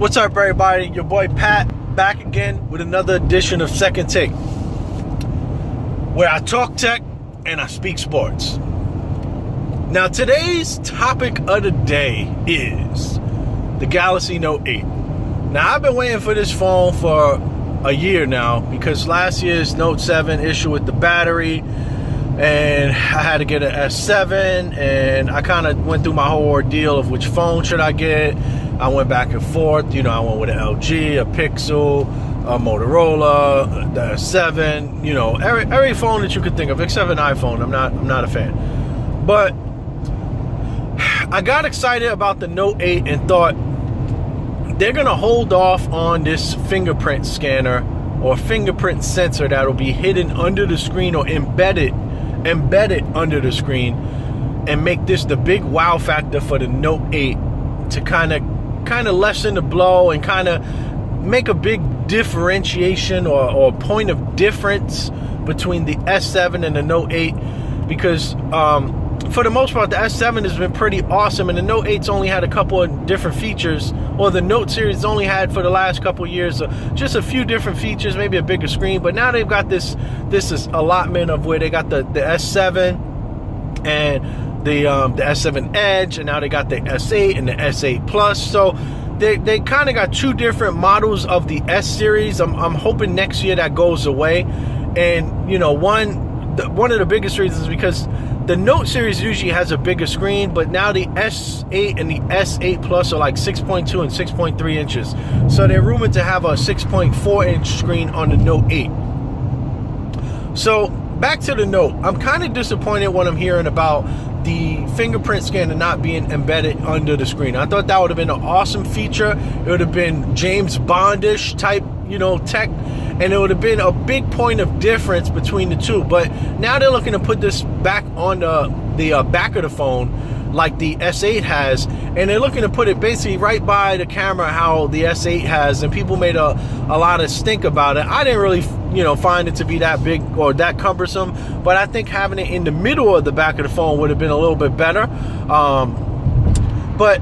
What's up, everybody? Your boy Pat back again with another edition of Second Take, where I talk tech and I speak sports. Now, today's topic of the day is the Galaxy Note 8. Now, I've been waiting for this phone for a year now because last year's Note 7 issue with the battery, and I had to get an S7, and I kind of went through my whole ordeal of which phone should I get. I went back and forth. I went with an LG, a Pixel, a Motorola, the S7. Every phone that you could think of, except an iPhone. I'm not a fan. But I got excited about the Note 8 and thought they're gonna hold off on this fingerprint scanner or fingerprint sensor that'll be hidden under the screen or embedded under the screen, and make this the big wow factor for the Note 8 to kind of lessen the blow and kind of make a big differentiation or point of difference between the S7 and the Note 8, because for the most part the S7 has been pretty awesome, and the Note 8's only had a couple of different features, or the Note series only had for the last couple of years just a few different features, maybe a bigger screen. But now they've got this is allotment of where they got the S7 and the S7 Edge, and now they got the S8 and the S8 Plus. So they kind of got two different models of the S series. I'm hoping next year that goes away. And one of the biggest reasons is because the Note series usually has a bigger screen, but now the S8 and the S8 Plus are like 6.2 and 6.3 inches. So they're rumored to have a 6.4 inch screen on the Note 8. So back to the Note. I'm kind of disappointed when I'm hearing about the fingerprint scanner not being embedded under the screen. I thought that would have been an awesome feature. It would have been James Bondish type, tech, and it would have been a big point of difference between the two. But now they're looking to put this back on the back of the phone like the S8 has, and they're looking to put it basically right by the camera how the S8 has, and people made a lot of stink about it. I didn't really find it to be that big or that cumbersome, but I think having it in the middle of the back of the phone would have been a little bit better. But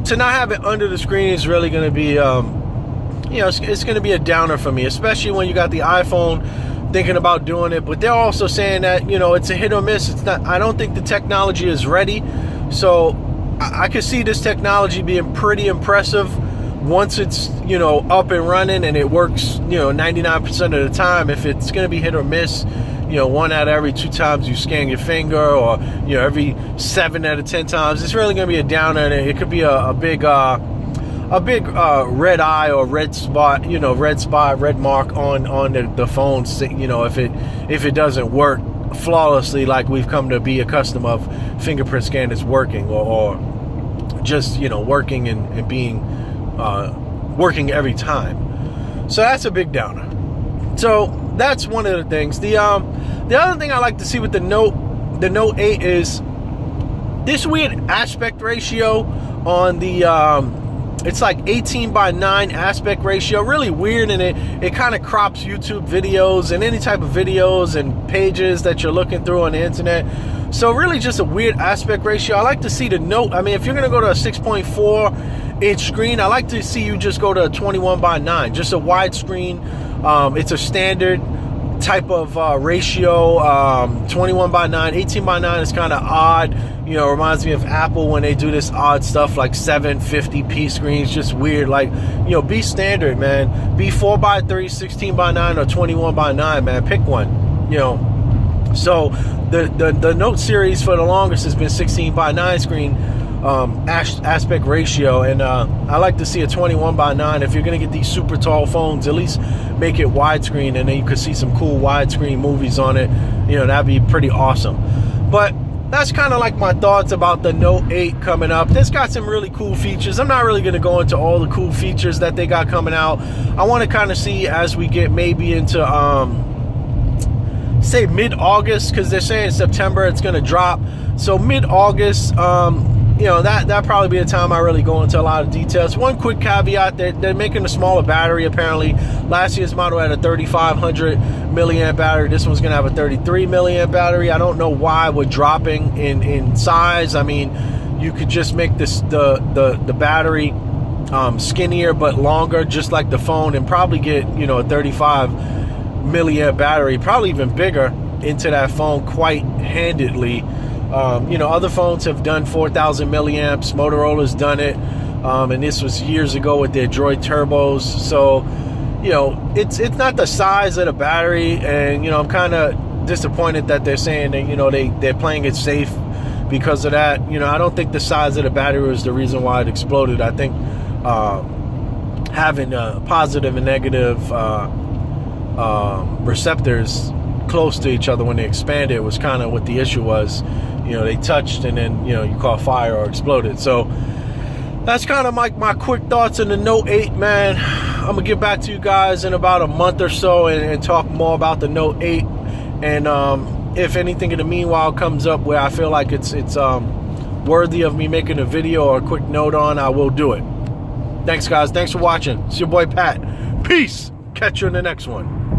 to not have it under the screen is really going to be it's going to be a downer for me, especially when you got the iPhone thinking about doing it. But they're also saying that it's a hit or miss. It's not. I don't think the technology is ready. So I could see this technology being pretty impressive once it's up and running and it works 99% of the time. If it's going to be hit or miss, one out of every 2 times you scan your finger, or every 7 out of 10 times, it's really going to be a downer, and it could be a big red eye or red spot, red mark on the phone, if it doesn't work flawlessly like we've come to be accustomed of fingerprint scanners working, or just working and being working every time. So that's a big downer. So that's one of the things. The other thing I like to see with the Note 8 is this weird aspect ratio on the it's like 18:9 aspect ratio, really weird, and it kind of crops YouTube videos and any type of videos and pages that you're looking through on the internet. So really just a weird aspect ratio. I like to see the Note, if you're gonna go to a 6.4 inch screen, I like to see you just go to a 21:9, just a wide screen. It's a standard type of ratio. 21:9, 18:9 is kind of odd. Reminds me of Apple when they do this odd stuff like 750p screens, just weird. Like, be standard, man. Be 4:3, 16:9, or 21:9, man. Pick one. So the Note series for the longest has been 16:9 screen aspect ratio, and I like to see a 21:9. If you're gonna get these super tall phones, at least make it widescreen, and then you could see some cool widescreen movies on it. That'd be pretty awesome. But that's kind of like my thoughts about the Note 8 coming up. It's got some really cool features. I'm not really going to go into all the cool features that they got coming out. I want to kind of see as we get maybe into say mid-August, because they're saying September it's going to drop. So mid-August, that'd probably be a time I really go into a lot of details. One quick caveat, they're making a smaller battery apparently. Last year's model had a 3500 milliamp battery. This one's gonna have a 33 milliamp battery. I don't know why we're dropping in size. I mean, you could just make this the battery skinnier but longer, just like the phone, and probably get, you know, a 35 milliamp battery, probably even bigger, into that phone quite handedly. You know, other phones have done 4,000 milliamps. Motorola's done it, and this was years ago with their Droid Turbos. So, you know, it's not the size of the battery, and, you know, I'm kind of disappointed that they're saying that, you know, they're playing it safe because of that. You know, I don't think the size of the battery was the reason why it exploded. I think having positive and negative receptors close to each other when they expanded was kind of what the issue was. You know, they touched and then, you know, you caught fire or exploded. So that's kind of my quick thoughts on the Note 8, man. I'm gonna get back to you guys in about a month or so and talk more about the Note 8, and if anything in the meanwhile comes up where I feel like it's worthy of me making a video or a quick note on, I will do it. Thanks, guys. Thanks for watching. It's your boy Pat. Peace. Catch you in the next one.